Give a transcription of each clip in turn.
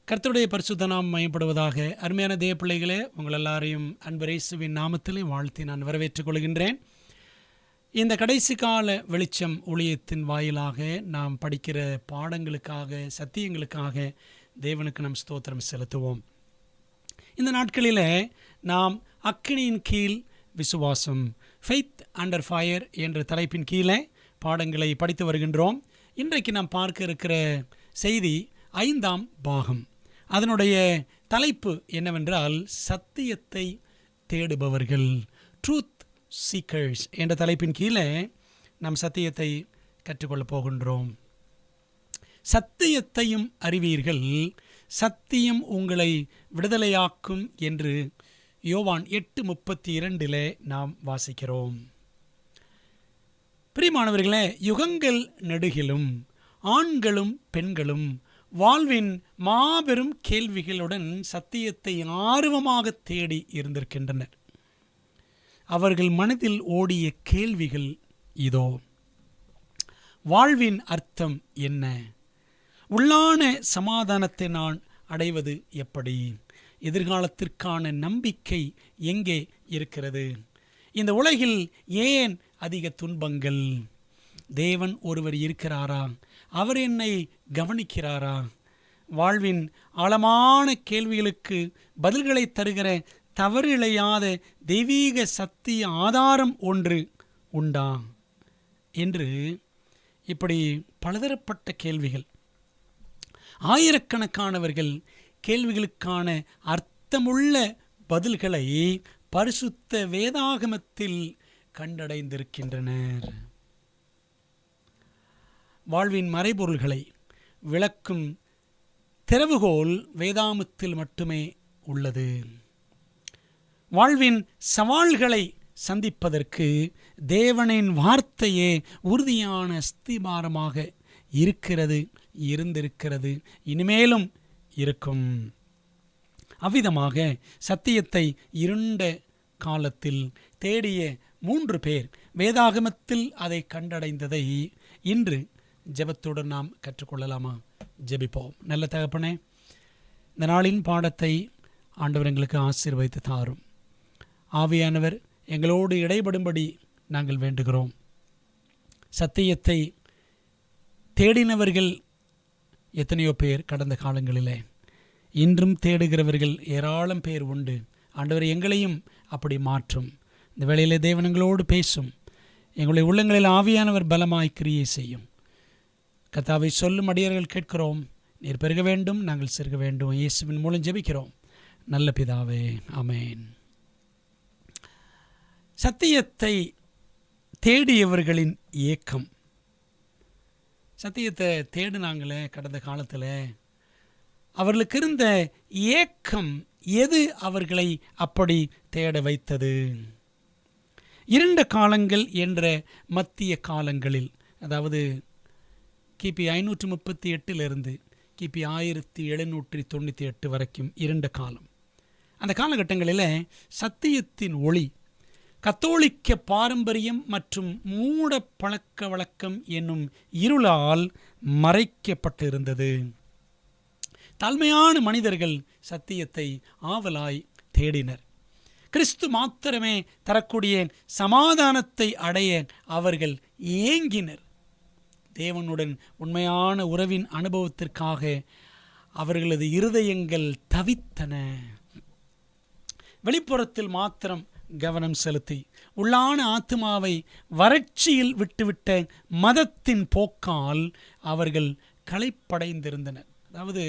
கர்த்தருடைய பரிசுத்த நாமம் மகிமைப்படுவதாக. அருமையான தேவ பிள்ளைகளே, உங்கள் எல்லாரையும் அன்பர் இயேசுவின் நாமத்திலே வாழ்த்தி நான் வரவேற்றுக் கொள்கின்றேன். இந்த கடைசி கால வெளிச்சம் ஊழியத்தின் வாயிலாக நாம் படிக்கிற பாடங்களுக்காக, சத்தியங்களுக்காக தேவனுக்கு நாம் ஸ்தோத்திரம் செலுத்துவோம். இந்த நாட்களில் நாம் அக்கினியின் கீழ் விசுவாசம், ஃபெய்த் அண்டர் ஃபயர் என்ற தலைப்பின் கீழே பாடங்களை படித்து வருகின்றோம். இன்றைக்கு நாம் பார்க்க இருக்கிற செய்தி 5ஆம் பாகம். அதனுடைய தலைப்பு என்னவென்றால் சத்தியத்தை தேடுபவர்கள், ட்ரூத் சீக்கர்ஸ் என்ற தலைப்பின் கீழே நாம் சத்தியத்தை கற்றுக்கொள்ளப் போகின்றோம். சத்தியத்தையும் அறிவீர்கள், சத்தியம் உங்களை விடுதலையாக்கும் என்று யோவான் 8:32 நாம் வாசிக்கிறோம். பிரியமானவர்களே, யுகங்கள் நெடுகிலும் ஆண்களும் பெண்களும் வாழ்வின் மாபெரும் கேள்விகளுடன் சத்தியத்தை ஆர்வமாக தேடி இருந்திருக்கின்றனர். அவர்கள் மனதில் ஓடிய கேள்விகள் இதோ: வாழ்வின் அர்த்தம் என்ன? உள்ளான சமாதானத்தை நான் அடைவது எப்படி? எதிர்காலத்திற்கான நம்பிக்கை எங்கே இருக்கிறது? இந்த உலகில் ஏன் அதிக துன்பங்கள்? தேவன் ஒருவர் இருக்கிறாரா? அவர் என்னை கவனிக்கிறாரா? வாழ்வின் ஆழமான கேள்விகளுக்கு பதில்களை தருகிற தவறிழையாத தெய்வீக சத்திய ஆதாரம் ஒன்று உண்டா என்று இப்படி பலதரப்பட்ட கேள்விகள். ஆயிரக்கணக்கானவர்கள் கேள்விகளுக்கான அர்த்தமுள்ள பதில்களை பரிசுத்த வேதாகமத்தில் கண்டடைந்திருக்கின்றனர். வாழ்வின் மறைபொருள்களை விளக்கும் திறவுகோல் வேதாகமத்தில் மட்டுமே உள்ளது. வாழ்வின் சவால்களை சந்திப்பதற்கு தேவனின் வார்த்தையே உறுதியான அஸ்திபாரமாக இருக்கிறது, இருந்திருக்கிறது, இனிமேலும் இருக்கும். அவ்விதமாக சத்தியத்தை இருண்ட காலத்தில் தேடிய 3 பேர் வேதாகமத்தில் அதை கண்டடைந்ததை இன்று ஜெபத்துடன் நாம் கற்றுக்கொள்ளலாமா? ஜெபிப்போம். நல்ல தகப்பனே, இந்த நாளின் பாடத்தை ஆண்டவர் எங்களுக்கு ஆசீர்வதித்து தாரும். ஆவியானவர் எங்களோடு இடைபடும்படி நாங்கள் வேண்டுகிறோம். சத்தியத்தை தேடினவர்கள் எத்தனையோ பேர் கடந்த காலங்களிலே, இன்றும் தேடுகிறவர்கள் ஏராளம் பேர் உண்டு. ஆண்டவர் எங்களையும் அப்படி மாற்றும். இந்த வேளையிலே தேவன் எங்களோடு பேசும். எங்களுடைய உள்ளங்களில் ஆவியானவர் பலமாய் கிரியை செய்யும். கர்த்தாவை சொல்லும் அடியார்கள் கேட்கிறோம். நீர் பெருக வேண்டும், நாங்கள் சிறுக வேண்டும். இயேசுவின் மூலம் ஜெபிக்கிறோம் நல்ல பிதாவே, ஆமென். சத்தியத்தை தேடியவர்களின் ஏக்கம். சத்தியத்தை தேடினாங்களே கடந்த காலத்தில், அவர்களுக்கு இருந்த ஏக்கம் எது அவர்களை அப்படி தேட வைத்தது? இருண்ட காலங்கள் என்ற மத்திய காலங்களில், அதாவது கிபி 538 கிபி 1798 வரைக்கும் இருண்ட காலம். அந்த காலகட்டங்களில் சத்தியத்தின் ஒளி கத்தோலிக்க பாரம்பரியம் மற்றும் மூட பழக்க வழக்கம் என்னும் இருளால் மறைக்கப்பட்டிருந்தது. தாழ்மையான மனிதர்கள் சத்தியத்தை ஆவலாய் தேடினர். கிறிஸ்து மாத்திரமே தரக்கூடிய சமாதானத்தை அடைய அவர்கள் ஏங்கினர். தேவனுடன் உண்மையான உறவின் அனுபவத்திற்காக அவர்களது இருதயங்கள் தவித்தன. வெளிப்புறத்தில் மாத்திரம் கவனம் செலுத்தி உள்ளான ஆத்துமாவை வறட்சியில் விட்டுவிட்ட மதத்தின் போக்கால் அவர்கள் களைப்படைந்திருந்தனர். அதாவது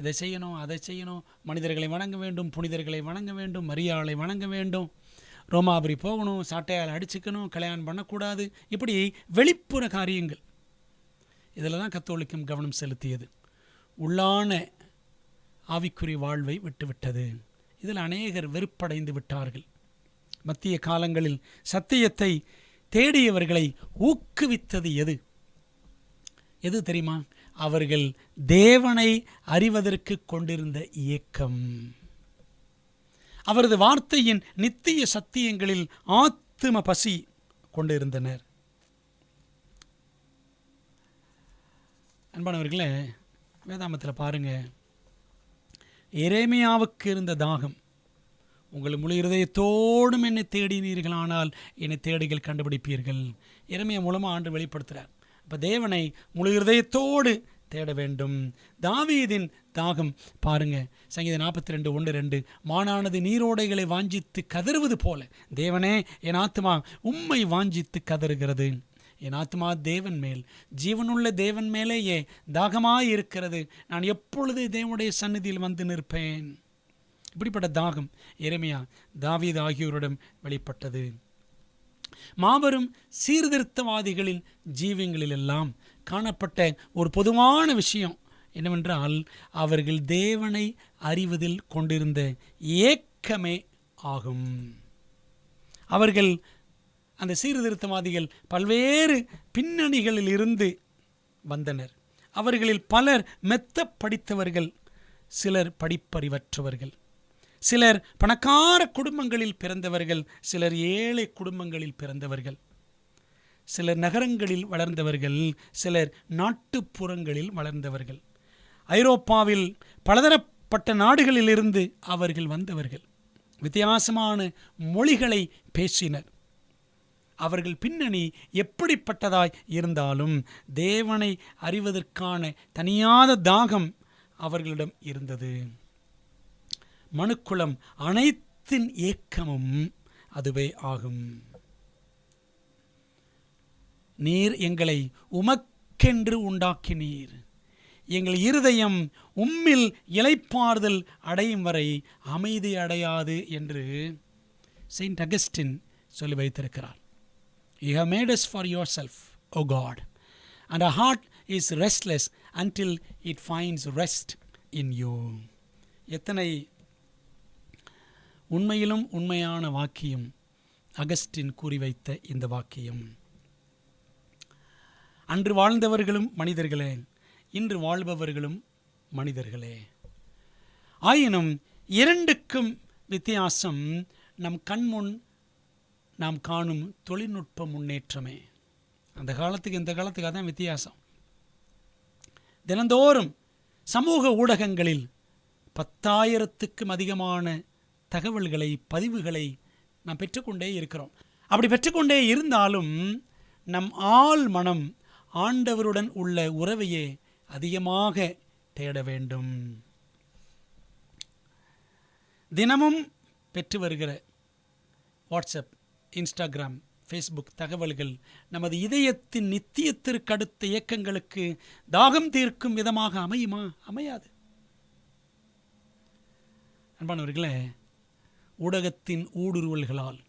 இதை செய்யணும், அதை செய்யணும், மனிதர்களை வணங்க வேண்டும், புனிதர்களை வணங்க வேண்டும், மரியாளை வணங்க வேண்டும், ரோமாபுரி போகணும், சாட்டையால் அடிச்சுக்கணும், கல்யாணம் பண்ணக்கூடாது, இப்படி வெளிப்புற காரியங்கள். இதில் தான் கத்தோலிக்கம் கவனம் செலுத்தியது. உள்ளான ஆவிக்குறி வாழ்வை விட்டுவிட்டது. இதில் அநேகர் வெறுப்படைந்து விட்டார்கள். மத்திய காலங்களில் சத்தியத்தை தேடியவர்களை ஊக்குவித்தது எது தெரியுமா? அவர்கள் தேவனை அறிவதற்கு கொண்டிருந்த ஏக்கம். அவரது வார்த்தையின் நித்திய சத்தியங்களில் ஆத்தும பசி கொண்டிருந்தனர். அன்பானவர்களே, வேதாமத்தில் பாருங்க, எரேமியாவுக்கு இருந்த தாகம், உங்கள் முழு இருதயத்தோடும் என்னை தேடினீர்களானால் என்னை தேடிகள் கண்டுபிடிப்பீர்கள். எரேமியா மூலமாக ஆண்டு வெளிப்படுத்துகிறார். அப்போ தேவனை முழு இருதயத்தோடு தேட வேண்டும். தாவீதின் தாகம் பாருங்க, சங்கீதம் 42:1-2, மானானது நீரோடைகளை வாஞ்சித்து கதறுவது போல தேவனே என் ஆத்துமா உம்மை வாஞ்சித்து கதறுகிறது. என் ஆத்துமா தேவன் மேல், ஜீவனுள்ள தேவன் மேலேயே தாகமாய் இருக்கிறது. நான் எப்பொழுது தேவனுடைய சந்நிதியில் வந்து நிற்பேன். இப்படிப்பட்ட தாகம் எரேமியா, தாவீது ஆகியோரிடம் வெளிப்பட்டது. மாபெரும் சீர்திருத்தவாதிகளின் ஜீவியங்களிலெல்லாம் காணப்பட்ட ஒரு பொதுவான விஷயம் என்னவென்றால், அவர்கள் தேவனை அறிவதில் கொண்டிருந்த ஏக்கமே ஆகும். அவர்கள், அந்த சீர்திருத்தவாதிகள், பல்வேறு பின்னணிகளில் இருந்து வந்தனர். அவர்களில் பலர் மெத்த படித்தவர்கள், சிலர் படிப்பறிவற்றவர்கள், சிலர் பணக்கார குடும்பங்களில் பிறந்தவர்கள், சிலர் ஏழை குடும்பங்களில் பிறந்தவர்கள், சிலர் நகரங்களில் வளர்ந்தவர்கள், சிலர் நாட்டுப்புறங்களில் வளர்ந்தவர்கள், ஐரோப்பாவில் பலதரப்பட்ட நாடுகளிலிருந்து அவர்கள் வந்தவர்கள், வித்தியாசமான மொழிகளை பேசினர். அவர்கள் பின்னணி எப்படிப்பட்டதாய் இருந்தாலும் தேவனை அறிவதற்கான தனியாத தாகம் அவர்களிடம் இருந்தது. மனுக்குலம் அனைத்தின் ஏக்கமும் அதுவே ஆகும். நீர் எங்களை உமக்கென்று உண்டாக்கினீர், எங்கள் இருதயம் உம்மில் இளைப்பாறுதல் அடையும் வரை அமைதி அடையாது என்று செயின்ட் அகஸ்டின் சொல்லி வைத்திருக்கிறார். You have made us for yourself, O God, and our heart is restless until it finds rest in you. எத்தனை உண்மையிலும் உண்மையான வாக்கியம் அகஸ்டின் கூறி வைத்த இந்த வாக்கியம். அன்று வாழ்ந்தவர்களும் மனிதர்களே, இன்று வாழ்பவர்களும் மனிதர்களே. ஆயினும் இரண்டுக்கும் வித்தியாசம் நம் கண்முன் நாம் காணும் தொழில்நுட்ப முன்னேற்றமே. அந்த காலத்துக்கு இந்த காலத்துக்கு அதான் வித்தியாசம். தினந்தோறும் சமூக ஊடகங்களில் 10,000க்கும் அதிகமான தகவல்களை, பதிவுகளை நாம் பெற்றுக்கொண்டே இருக்கிறோம். அப்படி பெற்றுக்கொண்டே இருந்தாலும் நம் ஆள் மனம் ஆண்டவருடன் உள்ள உறவையே அதிகமாக தேட வேண்டும். தினமும் பெற்று வருகிற வாட்ஸ்அப், இன்ஸ்டாகிராம், ஃபேஸ்புக் தகவல்கள் நமது இதயத்தின் நித்தியத்திற்கு அடுத்த இயக்கங்களுக்கு தாகம் தீர்க்கும் விதமாக அமையுமா? அமையாது. அன்பானவர்களே, ஊடகத்தின் ஊடுருவல்களால்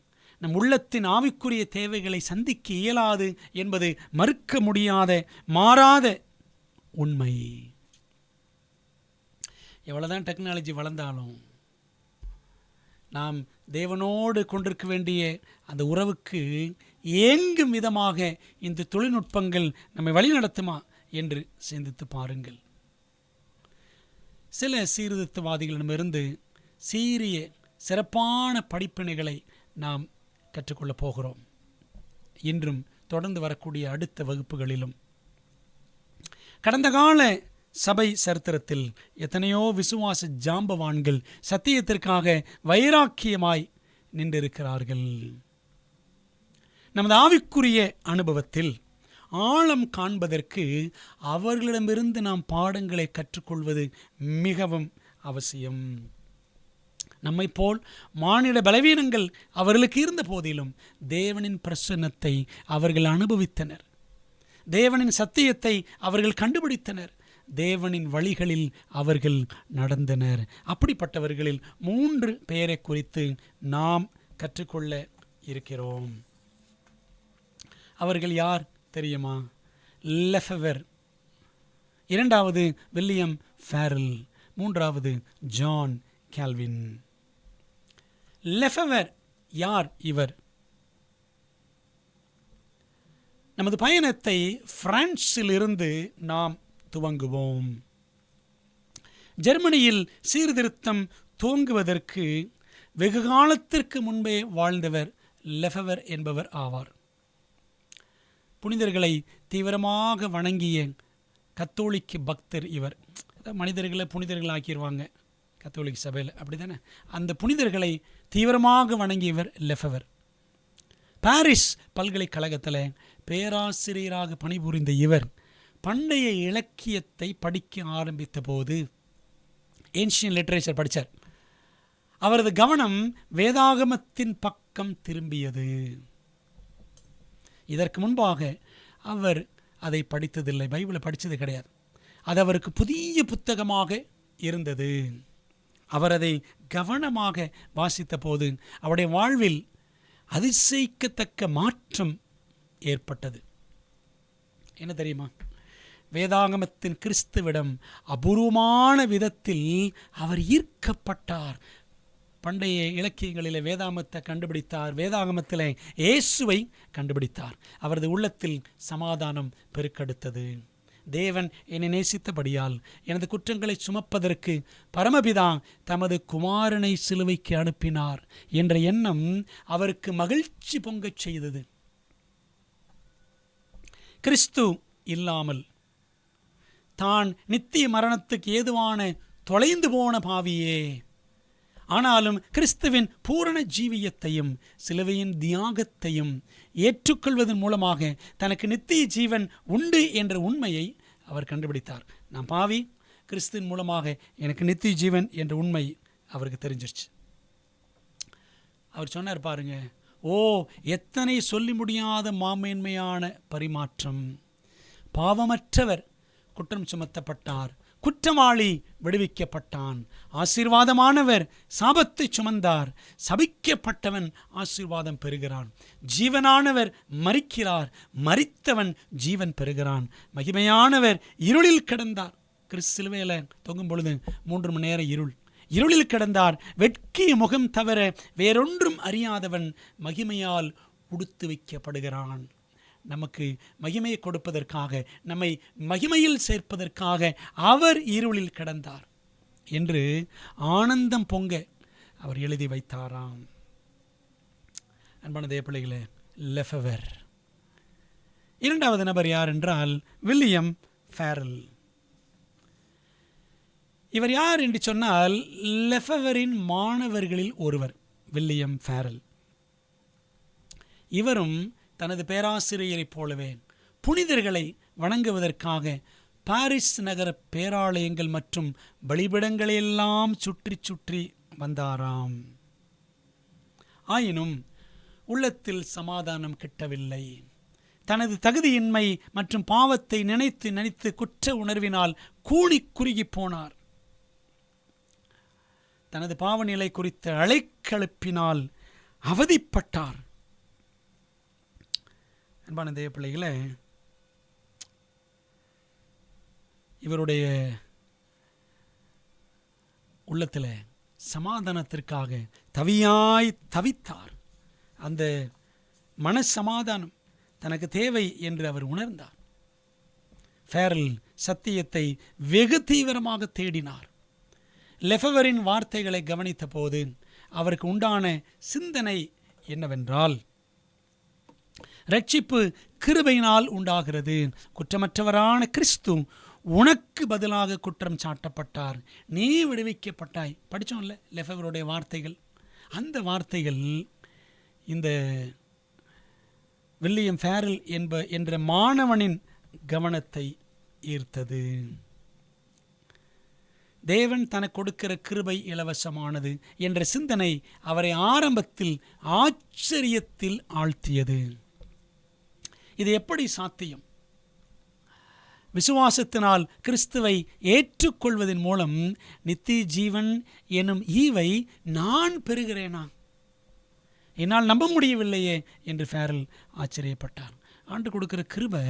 நம் உள்ளத்தின் ஆவிக்குரிய தேவைகளை சந்திக்க இயலாது என்பது மறுக்க முடியாத, மாறாத உண்மை. எவ்வளவுதான் டெக்னாலஜி வளர்ந்தாலும் நாம் தேவனோடு கொண்டிருக்க வேண்டிய அந்த உறவுக்கு ஏங்கும் விதமாக இந்த தொழில்நுட்பங்கள் நம்மை வழிநடத்துமா என்று சிந்தித்து பாருங்கள். சில சீர்திருத்தவாதிகளிடமிருந்து சீரிய சிறப்பான படிப்பினைகளை நாம் கற்றுக்கொள்ளப் போகிறோம். இன்றும் தொடர்ந்து வரக்கூடிய அடுத்த வகுப்புகளிலும். கடந்த கால சபை சரித்திரத்தில் எத்தனையோ விசுவாச ஜாம்பவான்கள் சத்தியத்திற்காக வைராக்கியமாய் நின்றிருக்கிறார்கள். நமது ஆவிக்குரிய அனுபவத்தில் ஆழம் காண்பதற்கு அவர்களிடமிருந்து நாம் பாடங்களை கற்றுக்கொள்வது மிகவும் அவசியம். நம்மை போல் மானிட பலவீனங்கள் அவர்களுக்கு இருந்த போதிலும் தேவனின் பிரசன்னத்தை அவர்கள் அனுபவித்தனர். தேவனின் சத்தியத்தை அவர்கள் கண்டுபிடித்தனர். தேவனின் வழிகளில் அவர்கள் நடந்தனர். அப்படிப்பட்டவர்களில் 3 பேரை குறித்து நாம் கற்றுக்கொள்ள இருக்கிறோம். அவர்கள் யார் தெரியுமா? லெஃபெவர், 2வது வில்லியம் ஃபேரல், 3வது ஜான் கால்வின். லெஃபெவர் யார்? இவர் நமது பயணத்தை பிரான்சிலிருந்து நாம் துவங்குவோம். ஜெர்மனியில் சீர்திருத்தம் துவங்குவதற்கு வெகு காலத்திற்கு முன்பே வாழ்ந்தவர் லெஃபெவர் என்பவர் ஆவார். புனிதர்களை தீவிரமாக வணங்கிய, கத்தோலிக்க பக்தர் இவர். மனிதர்களை புனிதர்கள் ஆக்கிடுவாங்க கத்தோலிக்க சபையில், அப்படி தானே? அந்த புனிதர்களை தீவிரமாக வணங்கியவர் லெஃபெவர். பாரிஸ் பல்கலைக்கழகத்தில் பேராசிரியராக பணிபுரிந்த இவர் பண்டைய இலக்கியத்தை படிக்க ஆரம்பித்த போது ஏன்ஷியன் லிட்ரேச்சர் படித்தார். அவரது கவனம் வேதாகமத்தின் பக்கம் திரும்பியது. இதற்கு முன்பாக அவர் அதை படித்ததில்லை, பைபிளை படித்தது கிடையாது. அது அவருக்கு புதிய புத்தகமாக இருந்தது. அவர் அதை கவனமாக வாசித்த போது அவருடைய வாழ்வில் அதிசயிக்கத்தக்க மாற்றம் ஏற்பட்டது. என்ன தெரியுமா? வேதாகமத்தின் கிறிஸ்துவிடம் அபூர்வமான விதத்தில் அவர் ஈர்க்கப்பட்டார். பண்டைய இலக்கியங்களில் வேதாகமத்தை கண்டுபிடித்தார், வேதாகமத்தில் இயேசுவை கண்டுபிடித்தார். அவரது உள்ளத்தில் சமாதானம் பெருக்கெடுத்தது. தேவன் என்னை நேசித்தபடியால் எனது குற்றங்களை சுமப்பதற்கு பரமபிதா தமது குமாரனை சிலுவைக்கு அனுப்பினார் என்ற எண்ணம் அவருக்கு மகிழ்ச்சி பொங்கச் செய்தது. கிறிஸ்து இல்லாமல் தான் நித்திய மரணத்துக்கு ஏதுவான தொலைந்து போன பாவியே, ஆனாலும் கிறிஸ்துவின் பூரண ஜீவியத்தையும் சிலுவையின் தியாகத்தையும் ஏற்றுக்கொள்வதன் மூலமாக தனக்கு நித்திய ஜீவன் உண்டு என்ற உண்மையை அவர் கண்டுபிடித்தார். நான் பாவி, கிறிஸ்துவின் மூலமாக எனக்கு நித்திய ஜீவன் என்ற உண்மை அவருக்கு தெரிஞ்சிருச்சு. அவர் சொன்னார் பாருங்க, ஓ எத்தனை சொல்லி முடியாத மாமேன்மையான பரிமாற்றம்! பாவமற்றவர் குற்றம் சுமத்தப்பட்டார், குற்றவாளி விடுவிக்கப்பட்டான். ஆசீர்வாதமானவர் சாபத்தை சுமந்தார், சபிக்கப்பட்டவன் ஆசீர்வாதம் பெறுகிறான். ஜீவனானவர் மரிக்கிறார், மரித்தவன் ஜீவன் பெறுகிறான். மகிமையானவர் இருளில் கிடந்தார். கிறிஸ்து சிலுவையில் தொங்கும் பொழுது 3 மணி நேரம் இருளில் கிடந்தார். வெட்கிய முகம் தவிர வேறொன்றும் அறியாதவன் மகிமையால் உடுத்து வைக்கப்படுகிறான். நமக்கு மகிமையை கொடுப்பதற்காக, நம்மை மகிமையில் சேர்ப்பதற்காக அவர் இருளில் கிடந்தார் என்று ஆனந்தம் பொங்க அவர் எழுதி வைத்தாராம். அன்பான தேவப்பிள்ளைகளே, லெஃபெவர். இரண்டாவது நபர் யார் என்றால் வில்லியம் ஃபேரல். இவர் யார் என்று சொன்னால் லெஃபெவரின் மாணவர்களில் ஒருவர் வில்லியம் ஃபேரல். இவரும் தனது பேராசிரியரைப் போலவே புனிதர்களை வணங்குவதற்காக பாரிஸ் நகர பேராலயங்கள் மற்றும் பலிபீடங்களையெல்லாம் சுற்றி சுற்றி வந்தாராம். ஆயினும் உள்ளத்தில் சமாதானம் கிட்டவில்லை. தனது தகுதியின்மை மற்றும் பாவத்தை நினைத்து நினைத்து குற்ற உணர்வினால் கூனி குறுகி போனார். தனது பாவநிலை குறித்த அலைக்கழுப்பினால் அவதிப்பட்டார். அன்பான தேவ பிள்ளைகளே, இவருடைய உள்ளத்தில் சமாதானத்திற்காக தவித்தார். அந்த மனசமாதானம் தனக்கு தேவை என்று அவர் உணர்ந்தார். ஃபேரல் சத்தியத்தை வெகு தீவிரமாக தேடினார். லெஃபெவரின் வார்த்தைகளை கவனித்த போது அவருக்கு உண்டான சிந்தனை என்னவென்றால், ரட்சிப்பு கிருபையினால் உண்டாகிறது. குற்றமற்றவரான கிறிஸ்து உனக்கு பதிலாக குற்றம் சாட்டப்பட்டார், நீ விடுவிக்கப்பட்டாய். படித்தோம்ல லெஃபெவருடைய வார்த்தைகள். அந்த வார்த்தைகள் இந்த வில்லியம் ஃபேரல் என்ற மாணவனின் கவனத்தை ஈர்த்தது. தேவன் தனக்கு கொடுக்கிற கிருபை இலவசமானது என்ற சிந்தனை அவரை ஆரம்பத்தில் ஆச்சரியத்தில் ஆழ்த்தியது. இது எப்படி சாத்தியம்? விசுவாசத்தினால் கிறிஸ்துவை ஏற்றுக்கொள்வதன் மூலம் நித்திய ஜீவன் எனும் ஈவை நான் பெறுகிறேனா? என்னால் நம்ப முடியவில்லையே என்று ஃபேரல் ஆச்சரியப்பட்டார். ஆண்டு கொடுக்கிற கிருபை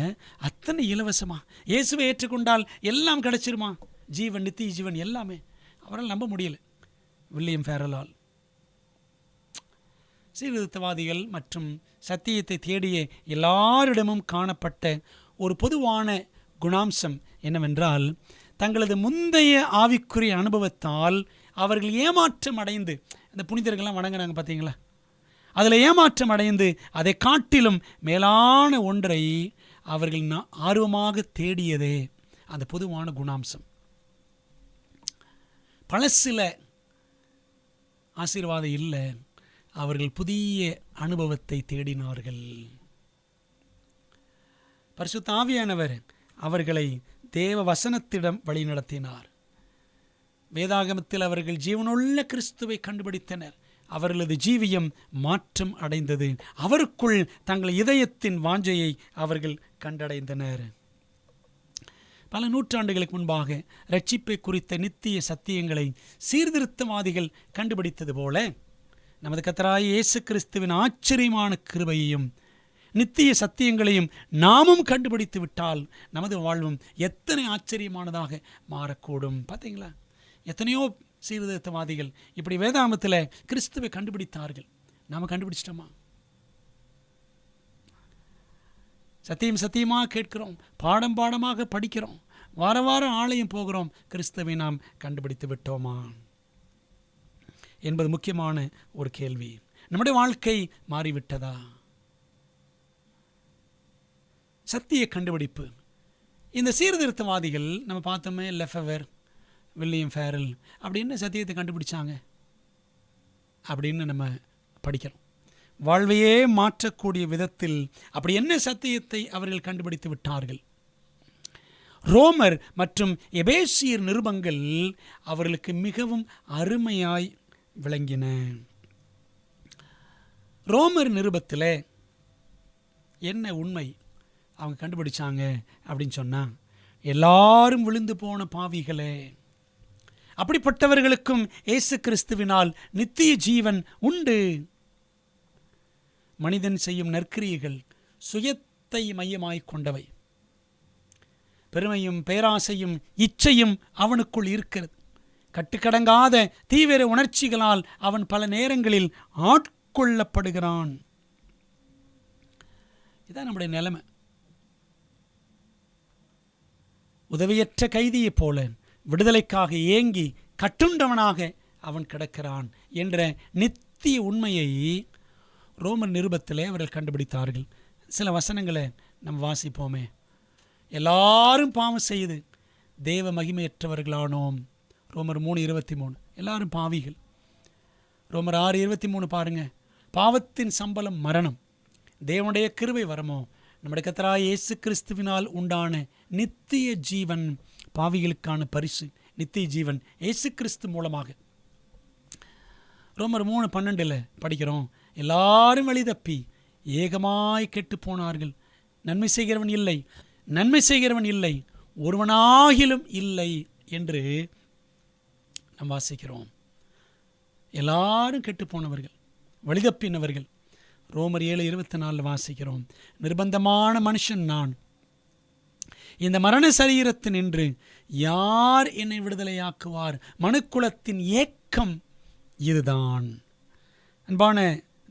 அத்தனை இலவசமா? இயேசுவை ஏற்றுக்கொண்டால் எல்லாம் கிடைச்சிருமா? ஜீவன், நித்திய ஜீவன் எல்லாமே. அவரால் நம்ப முடியல வில்லியம் ஃபேரலால். சீர்திருத்தவாதிகள் மற்றும் சத்தியத்தை தேடிய எல்லாரிடமும் காணப்பட்ட ஒரு பொதுவான குணாம்சம் என்னவென்றால், தங்களது முந்தைய ஆவிக்குரிய அனுபவத்தால் அவர்கள் ஏமாற்றம் அடைந்து, அந்த புனிதர்கள்லாம் வணங்குறாங்க பார்த்தீங்களா, அதில் ஏமாற்றம் அடைந்து அதை காட்டிலும் மேலான ஒன்றை அவர்கள் ஆர்வமாக தேடியதே அந்த பொதுவான குணாம்சம். பழசில ஆசீர்வாதம் இல்லை, அவர்கள் புதிய அனுபவத்தை தேடினார்கள். பரிசுத்த ஆவியானவர் அவர்களை தேவ வசனத்திடம் வழிநடத்தினார். வேதாகமத்தில் அவர்கள் ஜீவனுள்ள கிறிஸ்துவை கண்டுபிடித்தனர். அவர்களது ஜீவியம் மாற்றம் அடைந்தது. அவருக்குள் தங்கள் இதயத்தின் வாஞ்சையை அவர்கள் கண்டடைந்தனர். பல நூற்றாண்டுகளுக்கு முன்பாக இரட்சிப்பை குறித்த நித்திய சத்தியங்களை சீர்திருத்தவாதிகள் கண்டுபிடித்தது போல, நமது கர்த்தராகிய இயேசு கிறிஸ்துவின் ஆச்சரியமான கிருபையையும் நித்திய சத்தியங்களையும் நாமும் கண்டுபிடித்து விட்டால் நமது வாழ்வும் எத்தனை ஆச்சரியமானதாக மாறக்கூடும். பார்த்தீங்களா, எத்தனையோ சீர்திருத்தவாதிகள் இப்படி வேதாகமத்தில் கிறிஸ்துவை கண்டுபிடித்தார்கள். நாம் கண்டுபிடிச்சிட்டோமா? சத்தியம் சத்தியமாக கேட்கிறோம், பாடம் பாடமாக படிக்கிறோம், வார வாரம் ஆலயம் போகிறோம், கிறிஸ்துவை நாம் கண்டுபிடித்து விட்டோமா என்பது முக்கியமான ஒரு கேள்வி. நம்முடைய வாழ்க்கை மாறிவிட்டதா? சத்திய கண்டுபிடிப்பு. இந்த சீர்திருத்தவாதிகள் நம்ம பார்த்தோமே, லெஃபெவர், வில்லியம் ஃபேரல் அப்படின்னு சத்தியத்தை கண்டுபிடிச்சாங்க அப்படின்னு நம்ம படிக்கிறோம். வாழ்வையே மாற்றக்கூடிய விதத்தில் அப்படி என்ன சத்தியத்தை அவர்கள் கண்டுபிடித்து விட்டார்கள்? ரோமர் மற்றும் எபேசியர் நிருபங்கள் அவர்களுக்கு மிகவும் அருமையாய் விளங்கின. ரோமர் நிருபத்தில் என்ன உண்மை அவங்க கண்டுபிடிச்சாங்க அப்படின்னு சொன்னா, எல்லாரும் விழுந்து போன பாவிகளே, அப்படிப்பட்டவர்களுக்கும் இயேசு கிறிஸ்துவினால் நித்திய ஜீவன் உண்டு. மனிதன் செய்யும் நற்கிரியைகள் சுயத்தை மையமாய் கொண்டவை. பெருமையும் பேராசையும் இச்சையும் அவனுக்குள் இருக்கிறது. கட்டுக்கடங்காத தீவிர உணர்ச்சிகளால் அவன் பல நேரங்களில் ஆட்கொள்ளப்படுகிறான். இதான் நம்முடைய நிலைமை. உதவியற்ற கைதியைப் போல விடுதலைக்காக ஏங்கி கட்டுண்டவனாக அவன் கிடக்கிறான் என்ற நித்திய உண்மையை ரோமர் நிருபத்திலே அவர்கள் கண்டுபிடித்தார்கள். சில வசனங்களை நம்ம வாசிப்போமே. எல்லாரும் பாவம் செய்து தேவ மகிமையற்றவர்களானோம். ரோமர் 3:23. எல்லாரும் பாவிகள். ரோமர் 6:23 பாருங்க. பாவத்தின் சம்பளம் மரணம், தேவனுடைய கிருபை வரமோ நம்முடைய கர்த்தராகிய இயேசு கிறிஸ்துவினால் உண்டான நித்திய ஜீவன். பாவிகளுக்கான பரிசு நித்திய ஜீவன் இயேசு கிறிஸ்து மூலமாக. ரோமர் 3:12 படிக்கிறோம். எல்லாரும் வழி தப்பி ஏகமாய் கெட்டு போனார்கள், நன்மை செய்கிறவன் இல்லை, நன்மை செய்கிறவன் இல்லை, ஒருவனாகிலும் இல்லை என்று நாம் வாசிக்கிறோம். எல்லாரும் கெட்டு போனவர்கள், வழிதப்பினவர்கள். ரோமர் 7:24 வாசிக்கிறோம். நிர்பந்தமான மனுஷன் நான், இந்த மரண சரீரத்தினின்று யார் என்னை விடுதலையாக்குவார்? மனுக்குலத்தின் ஏக்கம் இதுதான். அன்பான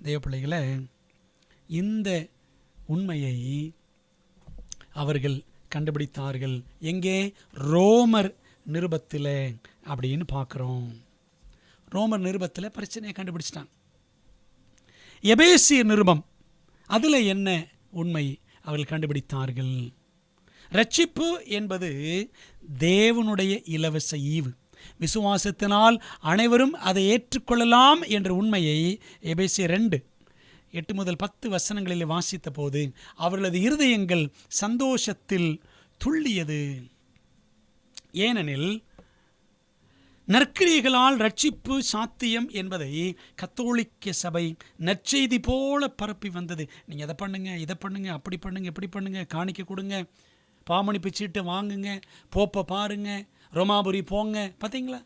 தேவப்பிள்ளைகளே, இந்த உண்மையை அவர்கள் கண்டுபிடித்தார்கள். எங்கே? ரோமர் நிருபத்தில் அப்படின்னு பார்க்குறோம். ரோமர் நிருபத்தில் பிரச்சனையை கண்டுபிடிச்சிட்டாங்க. எபேசியர் நிருபம், அதில் என்ன உண்மை அவர்கள் கண்டுபிடித்தார்கள்? இரட்சிப்பு என்பது தேவனுடைய இலவச ஈவு. விசுவாசத்தினால் அனைவரும் அதை ஏற்றுக்கொள்ளலாம் என்ற உண்மையை எபேசியர் 2:8-10 வசனங்களில் வாசித்த போது அவர்களது இருதயங்கள் சந்தோஷத்தில் துள்ளியது. ஏனெனில் நற்கிரியைகளால் ரட்சிப்பு சாத்தியம் என்பதை கத்தோலிக்க சபை நற்செய்தி போல பரப்பி வந்தது. நீங்கள் அதை பண்ணுங்க, இதை பண்ணுங்க, அப்படி பண்ணுங்க, இப்படி பண்ணுங்க, காணிக்க கொடுங்க, பாமணிப்பு சீட்டு வாங்குங்க, போப்பை பாருங்க, ரோமாபுரி போங்க, பார்த்தீங்களா,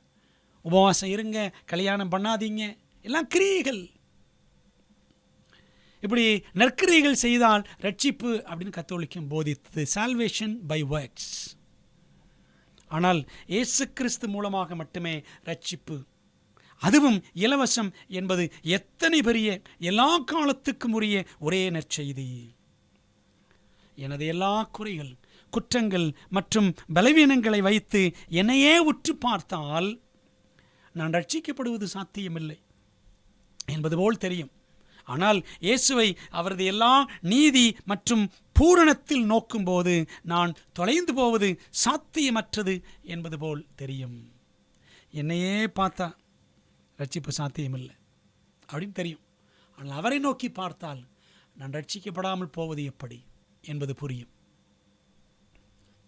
உபவாசம் இருங்க, கல்யாணம் பண்ணாதீங்க, எல்லாம் கிரியைகள். இப்படி நற்கிரியைகள் செய்தால் ரட்சிப்பு அப்படின்னு கத்தோலிக்கம் போதித்தது. Salvation by works. ஆனால் இயேசு கிறிஸ்து மூலமாக மட்டுமே ரட்சிப்பு, அதுவும் இலவசம் என்பது எத்தனை பெரிய, எல்லா காலத்துக்கும் உரிய ஒரே நற்செய்தி. எனது எல்லா குறைகள், குற்றங்கள் மற்றும் பலவீனங்களை வைத்து என்னையே உற்று பார்த்தால் நான் ரட்சிக்கப்படுவது சாத்தியமில்லை என்பது போல் தெரியும். ஆனால் இயேசுவை அவரது எல்லா நீதி மற்றும் பூரணத்தில் நோக்கும்போது நான் தொலைந்து போவது சாத்தியமற்றது என்பது போல் தெரியும். என்னையே பார்த்தா ரட்சிப்பு சாத்தியமில்லை அப்படின்னு தெரியும். ஆனால் அவரை நோக்கி பார்த்தால் நான் ரட்சிக்கப்படாமல் போவது எப்படி என்பது புரியும்.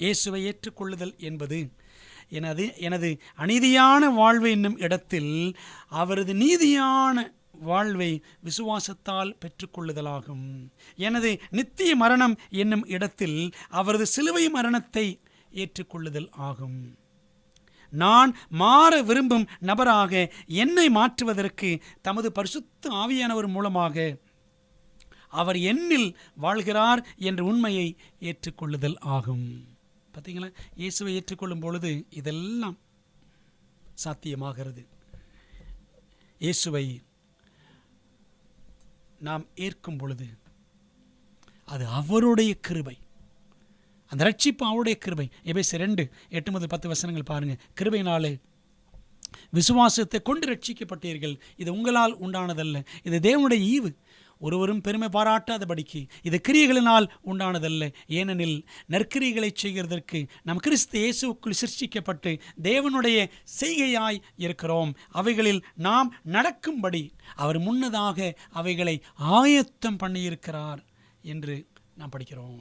இயேசுவை ஏற்றுக்கொள்ளுதல் என்பது எனது அநீதியான வாழ்வு என்னும் இடத்தில் அவரது நீதியான வாழ்வை விசுவாசத்தால் பெற்றுக்கொள்ளுதலாகும். எனது நித்திய மரணம் என்னும் இடத்தில் அவரது சிலுவை மரணத்தை ஏற்றுக்கொள்ளுதல் ஆகும். நான் மாற விரும்பும் நபராக என்னை மாற்றுவதற்கு தமது பரிசுத்த ஆவியானவர் மூலமாக அவர் என்னில் வாழ்கிறார் என்ற உண்மையை ஏற்றுக்கொள்ளுதல் ஆகும். பார்த்தீங்களா, இயேசுவை ஏற்றுக்கொள்ளும் பொழுது இதெல்லாம் சாத்தியமாகிறது. இயேசுவை நாம் ஏற்கும் பொழுது அது அவருடைய கிருபை, அந்த ரட்சிப்பு அவருடைய கிருபை. எபேசியர் 2:8-10 பாருங்க. கிருபையினாலே விசுவாசத்தை கொண்டு ரட்சிக்கப்பட்டீர்கள், இது உங்களால் உண்டானதல்ல, இது தேவனுடைய ஈவு, ஒருவரும் பெருமை பாராட்டாதபடிக்கு, இது கிரியைகளினால் உண்டானதல்ல, ஏனெனில் நற்கிரியைகளை செய்கிறதற்கு நம் கிறிஸ்து இயேசுவுக்குள் சிருஷ்டிக்கப்பட்டு தேவனுடைய செய்கையாய் இருக்கிறோம். அவைகளில் நாம் நடக்கும்படி அவர் முன்னதாக அவைகளை ஆயத்தம் பண்ணியிருக்கிறார் என்று நாம் படிக்கிறோம்.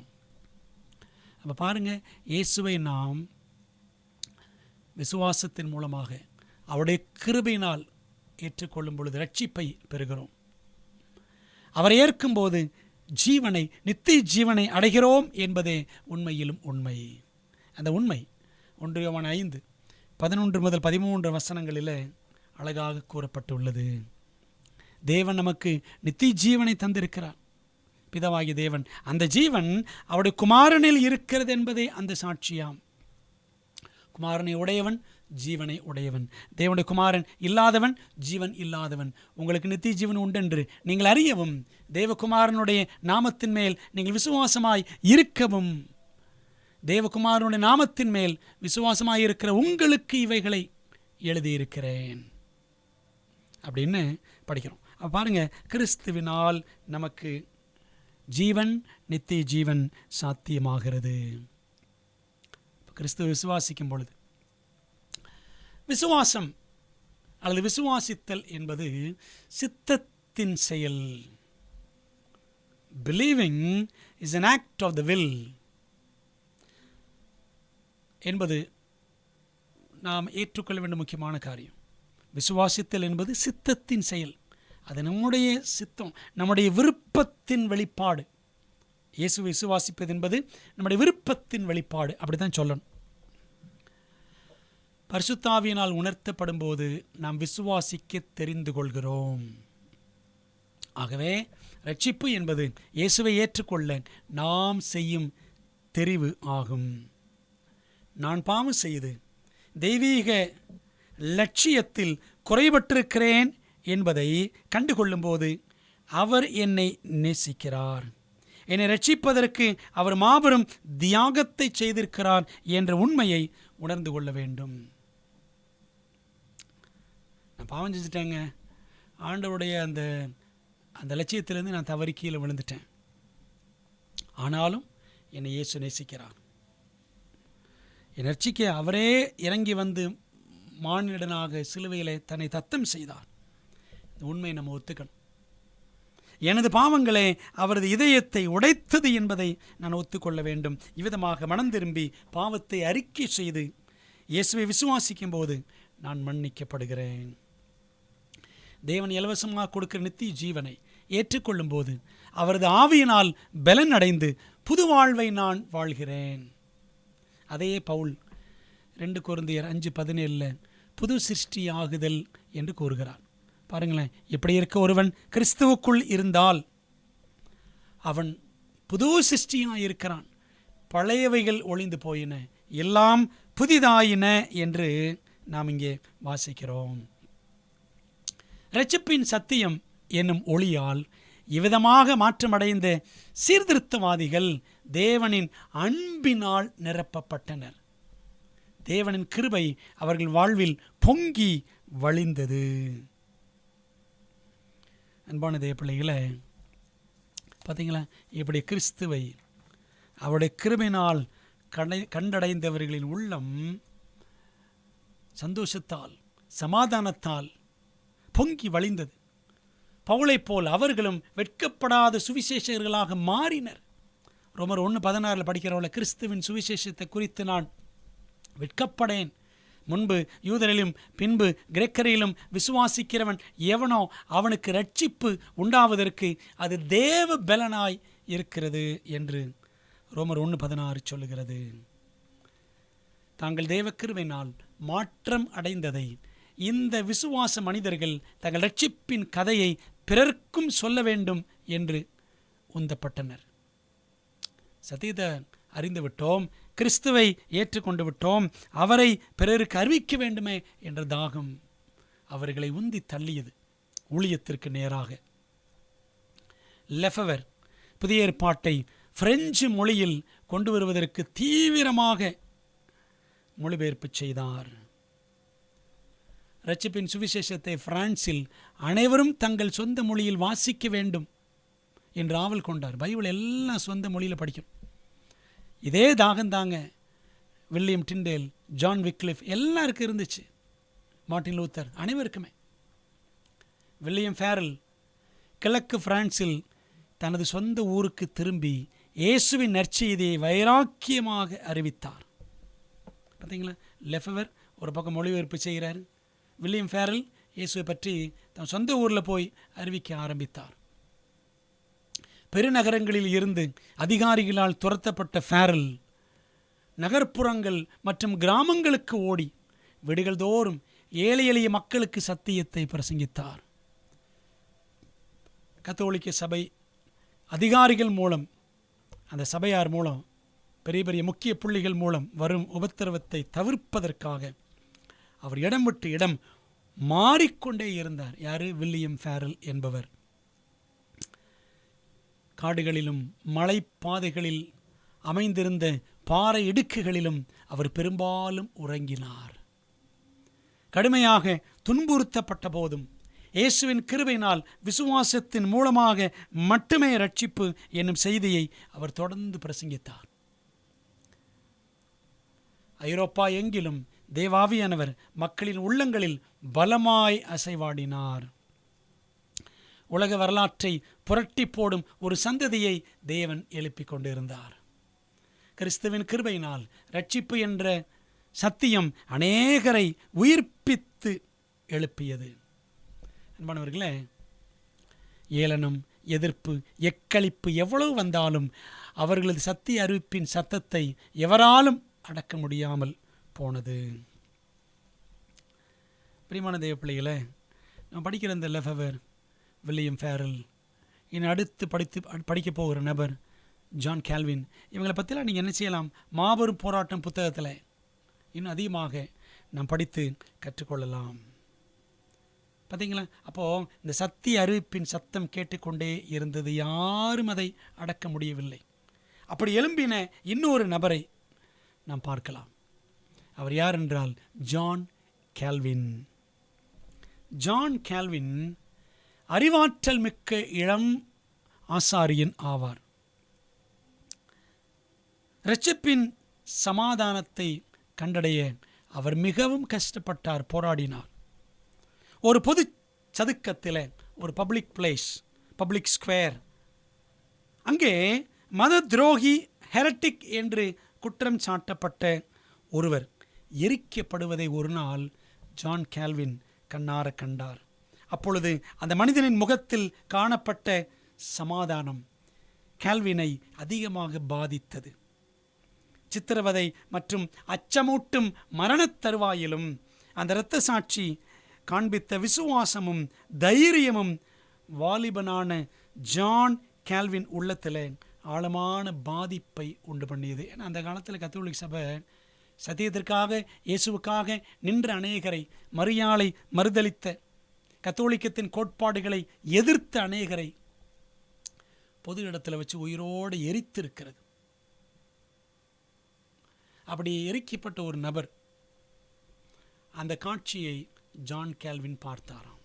அப்போ பாருங்க, இயேசுவை நாம் விசுவாசத்தின் மூலமாக அவருடைய கிருபையினால் ஏற்றுக்கொள்ளும் பொழுது ரட்சிப்பை பெறுகிறோம். அவரை ஏற்கும்போது ஜீவனை, நித்திய ஜீவனை அடைகிறோம் என்பதே உண்மையிலும் உண்மை. அந்த உண்மை 1 யோவான் 5:11-13 அழகாக கூறப்பட்டுள்ளது. தேவன் நமக்கு நித்திய ஜீவனை தந்திருக்கிறார், பிதாவாகிய தேவன். அந்த ஜீவன் அவருடைய குமாரனில் இருக்கிறது என்பதே அந்த சாட்சியாம். குமாரனை உடையவன் ஜீவனை உடையவன், தேவனுடைய குமாரன் இல்லாதவன் ஜீவன் இல்லாதவன். உங்களுக்கு நித்திய ஜீவன் உண்டென்று நீங்கள் அறியவும், தேவகுமாரனுடைய நாமத்தின் மேல் நீங்கள் விசுவாசமாய் இருக்கவும், தேவகுமாரனுடைய நாமத்தின் மேல் விசுவாசமாய் இருக்கிற உங்களுக்கு இவைகளை எழுதியிருக்கிறேன் அப்படின்னு படிக்கிறோம். அப்போ பாருங்க, கிறிஸ்துவினால் நமக்கு ஜீவன், நித்திய ஜீவன் சாத்தியமாகிறது. கிறிஸ்துவை விசுவாசிக்கும் பொழுது, விசுவாசம் அல்லது விசுவாசித்தல் என்பது சித்தத்தின் செயல். Believing is an act of the will என்பது நாம் ஏற்றுக்கொள்ள வேண்டிய முக்கியமான காரியம். விசுவாசித்தல் என்பது சித்தத்தின் செயல், அது நம்முடைய சித்தம், நம்முடைய விருப்பத்தின் வெளிப்பாடு. இயேசுவை விசுவாசிப்பது என்பது நம்முடைய விருப்பத்தின் வெளிப்பாடு, அப்படித்தான் சொல்லணும். பரிசுத்த ஆவியினால் உணர்த்தப்படும் போது நாம் விசுவாசிக்க தெரிந்து கொள்கிறோம். ஆகவே ரட்சிப்பு என்பது இயேசுவை ஏற்றுக்கொள்ள நாம் செய்யும் தெரிவு ஆகும். நான் பாவம் செய்து தெய்வீக லட்சியத்தில் குறைபட்டிருக்கிறேன் என்பதை கண்டுகொள்ளும் போது அவர் என்னை நேசிக்கிறார், என்னை ரட்சிப்பதற்கு அவர் மாபெரும் தியாகத்தை செய்திருக்கிறார் என்ற உண்மையை உணர்ந்து கொள்ள வேண்டும். நான் பாவம் செஞ்சுட்டேங்க, ஆண்டவருடைய அந்த லட்சியத்திலேருந்து நான் தவறி கீழே விழுந்துட்டேன், ஆனாலும் என்னை இயேசு நேசிக்கிறார். என் ரட்சிக்க அவரே இறங்கி வந்து மானிடனாக சிலுவையிலே தன்னை தத்தம் செய்தார். இந்த உண்மையை நம்ம ஒத்துக்கணும். எனது பாவங்களே அவரது இதயத்தை உடைத்தது என்பதை நான் ஒத்துக்கொள்ள வேண்டும். இவ்விதமாக மனம் திரும்பி பாவத்தை அறிக்கை செய்து இயேசுவை விசுவாசிக்கும் போது நான் மன்னிக்கப்படுகிறேன். தேவன் இலவசமாக கொடுக்கிற நித்திய ஜீவனை ஏற்றுக்கொள்ளும் போது அவரது ஆவியினால் பலன் அடைந்து புது வாழ்வை நான் வாழ்கிறேன். அதே பவுல் 2 கொரிந்தியர் 5:17 புது சிருஷ்டி ஆகுதல் என்று கூறுகிறார். பாருங்களேன், இப்படி இருக்க ஒருவன் கிறிஸ்துவுக்குள் இருந்தால் அவன் புது சிருஷ்டியாக இருக்கிறான், பழையவைகள் ஒளிந்து போயின, எல்லாம் புதிதாயின என்று நாம் இங்கே வாசிக்கிறோம். இரட்சிப்பின் சத்தியம் என்னும் ஒளியால் இவ்விதமாக மாற்றமடைந்த சீர்திருத்தவாதிகள் தேவனின் அன்பினால் நிரப்பப்பட்டனர். தேவனின் கிருபை அவர்கள் வாழ்வில் பொங்கி வழிந்தது. அன்பான தேவ பிள்ளைகளே, பார்த்தீங்களா, இப்படி கிறிஸ்துவை அவருடைய கிருபையினால் கண்டடைந்தவர்களின் உள்ளம் சந்தோஷத்தால் சமாதானத்தால் பொங்கி வழிந்தது. பவுலைப் போல் அவர்களும் வெட்கப்படாத சுவிசேஷகர்களாக மாறினர். ரோமர் 1:16 படிக்கிறவள, கிறிஸ்துவின் சுவிசேஷத்தை குறித்து நான் வெட்கப்படேன். முன்பு யூதரிலும் பின்பு கிரேக்கரிலும் விசுவாசிக்கிறவன் எவனோ அவனுக்கு இரட்சிப்பு உண்டாவதற்கு அது தேவ பலனாய் இருக்கிறது என்று ரோமர் 1:16 சொல்லுகிறது. தாங்கள் தேவ கிருபையினால் மாற்றம் அடைந்ததை இந்த விசுவாச மனிதர்கள் தங்கள் இரட்சிப்பின் கதையை பிறர்க்கும் சொல்ல வேண்டும் என்று உந்தப்பட்டனர். சத்தியத்தை அறிந்து விட்டோம், கிறிஸ்துவை ஏற்றுக்கொண்டு விட்டோம், அவரை பிறருக்கு அறிவிக்க வேண்டுமே என்ற தாகம் அவர்களை உந்தி தள்ளியது ஊழியத்திற்கு நேராக. லெஃபவர் புதிய ஏற்பாட்டை பிரெஞ்சு மொழியில் கொண்டு வருவதற்கு தீவிரமாக மொழிபெயர்ப்பு செய்தார். இரட்சிப்பின் சுவிசேஷத்தை பிரான்சில் அனைவரும் தங்கள் சொந்த மொழியில் வாசிக்க வேண்டும் என்று ஆவல் கொண்டார். பைபிள் எல்லாம் சொந்த மொழியில் படிக்கும். இதே தாகந்தாங்க வில்லியம் டிண்டேல், ஜான் விக்லிஃப் எல்லாருக்கும் இருந்துச்சு. மார்ட்டின் லூத்தர் அனைவருக்குமே. வில்லியம் ஃபேரல் கிழக்கு பிரான்சில் தனது சொந்த ஊருக்கு திரும்பி இயேசுவின் நற்செய்தியை வைராக்கியமாக அறிவித்தார். பார்த்தீங்களா, லெஃபவர் ஒரு பக்கம் மொழிபெயர்ப்பு செய்கிறார், வில்லியம் ஃபேரல் இயேசுவை பற்றி தன் சொந்த ஊரில் போய் அறிவிக்க ஆரம்பித்தார். பெருநகரங்களில் இருந்து அதிகாரிகளால் துரத்தப்பட்ட ஃபேரல் நகர்ப்புறங்கள் மற்றும் கிராமங்களுக்கு ஓடி வீடுகள் தோறும் ஏழை எளிய மக்களுக்கு சத்தியத்தை பிரசங்கித்தார். கத்தோலிக்க சபை அதிகாரிகள் மூலம், அந்த சபையார் மூலம், பெரிய பெரிய முக்கிய புள்ளிகள் மூலம் வரும் உபத்திரவத்தை தவிர்ப்பதற்காக அவர் இடம் விட்டு இடம் மாறிக்கொண்டே இருந்தார். யாரு? வில்லியம் ஃபேரல் என்பவர். காடுகளிலும் மலைப்பாதைகளில் அமைந்திருந்த பாறை இடுக்குகளிலும் அவர் பெரும்பாலும் உறங்கினார். கடுமையாக துன்புறுத்தப்பட்ட போதும் இயேசுவின் கிருபையினால் விசுவாசத்தின் மூலமாக மட்டுமே ரட்சிப்பு என்னும் செய்தியை அவர் தொடர்ந்து பிரசங்கித்தார். ஐரோப்பா எங்கிலும் தேவாவியானவர் மக்களின் உள்ளங்களில் பலமாய் அசைவாடினார். உலக வரலாற்றை புரட்டி போடும் ஒரு சந்ததியை தேவன் எழுப்பிக் கொண்டிருந்தார். கிறிஸ்துவின் கிருபையினால் ரட்சிப்பு என்ற சத்தியம் அநேகரை உயிர்ப்பித்து எழுப்பியது. அன்பானவர்களே, ஏளனம், எதிர்ப்பு, எக்களிப்பு எவ்வளவு வந்தாலும் அவர்களது சத்திய அறிவிப்பின் சத்தத்தை எவராலும் அடக்க முடியாமல் போனது. பிரியமான தேவ பிள்ளைகளே, நான் படிக்கிற இந்த லெஃபவர், வில்லியம் ஃபேரல், இன்னும் அடுத்து படிக்க போகிற நபர் ஜான் கால்வின், இவங்களை பற்றிலாம் நீங்கள் என்ன செய்யலாம்? மாபெரும் போராட்டம் புத்தகத்தில் இன்னும் அதிகமாக நாம் படித்து கற்றுக்கொள்ளலாம். பார்த்தீங்களா? அப்போது இந்த சத்திய அறிவிப்பின் சத்தம் கேட்டுக்கொண்டே இருந்தது, யாரும் அதை அடக்க முடியவில்லை. அப்படி எழும்பின இன்னொரு நபரை நாம் பார்க்கலாம். அவர் யார் என்றால் ஜான் கால்வின். ஜான் கால்வின் அறிவாற்றல் மிக்க இளம் ஆசாரியன் ஆவார். இரட்சிப்பின் சமாதானத்தை கண்டடைய அவர் மிகவும் கஷ்டப்பட்டார், போராடினார். ஒரு பொது சதுக்கத்தில், ஒரு பப்ளிக் பிளேஸ், பப்ளிக் ஸ்கொயர், அங்கே மத துரோகி, ஹெரட்டிக் என்று குற்றம் சாட்டப்பட்ட ஒருவர் எரிக்கப்படுவதை ஒரு நாள் ஜான் கால்வின் கண்ணார கண்டார். அப்பொழுது அந்த மனிதனின் முகத்தில் காணப்பட்ட சமாதானம் கால்வினை அதிகமாக பாதித்தது. சித்திரவதை மற்றும் அச்சமூட்டும் மரணத் தருவாயிலும் அந்த இரத்த சாட்சி காண்பித்த விசுவாசமும் தைரியமும் வாலிபனான ஜான் கால்வின் உள்ளத்தில் ஆழமான பாதிப்பை உண்டு பண்ணியது. ஏன்னா அந்த காலத்தில் கத்தோலிக்க சபை சத்தியத்திற்காக, இயேசுவுக்காக நின்ற அநேகரை, மரியாளை மறுதலித்த, கத்தோலிக்கத்தின் கோட்பாடுகளை எதிர்த்த அநேகரை பொது இடத்துல வச்சு உயிரோடு எரித்திருக்கிறது. அப்படி எரிக்கப்பட்ட ஒரு நபர், அந்த காட்சியை ஜான் கால்வின் பார்த்தாராம்.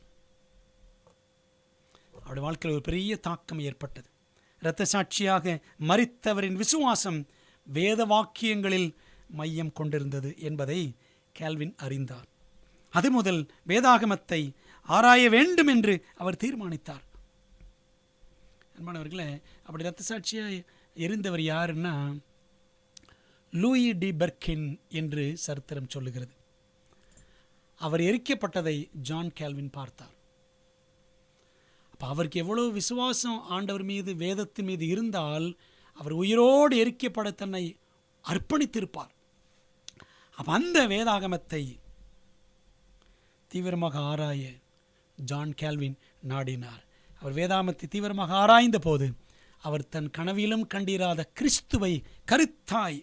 அவருடைய வாழ்க்கையில் ஒரு பெரிய தாக்கம் ஏற்பட்டது. இரத்த சாட்சியாக மரித்தவரின் விசுவாசம் வேத வாக்கியங்களில் மையம் கொண்டிருந்தது என்பதை கால்வின் அறிந்தார். அது முதல் வேதாகமத்தை ஆராய வேண்டும் என்று அவர் தீர்மானித்தார். அன்பானவர்களே, அப்படி இரத்த சாட்சியாக இருந்தவர் யாருன்னா லூயி டி பெர்கின் என்று சரித்திரம் சொல்லுகிறது. அவர் எரிக்கப்பட்டதை ஜான் கால்வின் பார்த்தார். அப்போ அவருக்கு எவ்வளவு விசுவாசம் ஆண்டவர் மீது, வேதத்தின் மீது இருந்தால் அவர் உயிரோடு எரிக்கப்பட தன்னை அர்ப்பணித்திருப்பார். அப்போ அந்த வேதாகமத்தை தீவிரமாக ஆராய ஜான் கால்வின் நாடினார். அவர் வேதாகமத்தை தீவிரமாக ஆராய்ந்த போது அவர் தன் கனவிலும் கண்டிராத கிறிஸ்துவை கருத்தாய்